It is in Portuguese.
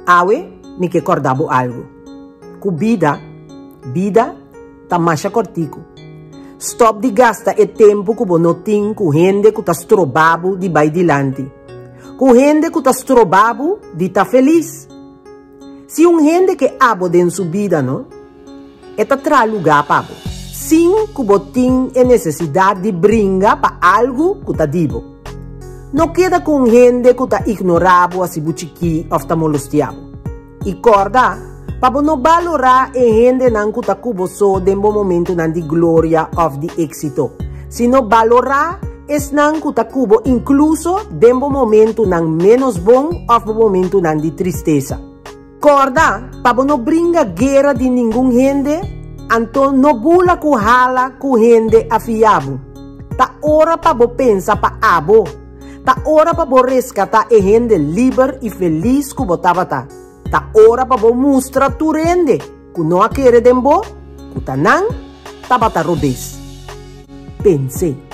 Awe, mi che cordavo algo. Cu vida ta masha cortico. Stop di gasta e tempo cu bonotin cu gente cu ta strobabu di bai dilanti. Cu gente cu ta strobabu di ta feliz. Si un gente che abo den su vida, no? E ta tra lugar pabo. Sin cu botin e necessidade de brinca pa algo cu ta dibo. No queda con gente que ta ignorabo a si buchiqui of ta molostiabo. E corda, pabo no valora e gente nan que ta cubo so dembo momento nan di gloria of di éxito. Sino valora es nan que ta cubo incluso dembo momento nan menos bon of momento nan di tristeza. Corda, pabo no brinca guerra di ningun gente, anto no bula ku hala ku gente afiabo. Ta ora pabo pensa pa abo. Ta ora pa bo rescata e gente liber e feliz ku botaba ta. Ta ora pa bo mostra tu rende. Ku no a querer dembo, ku tanang, tabata robes. Pensei.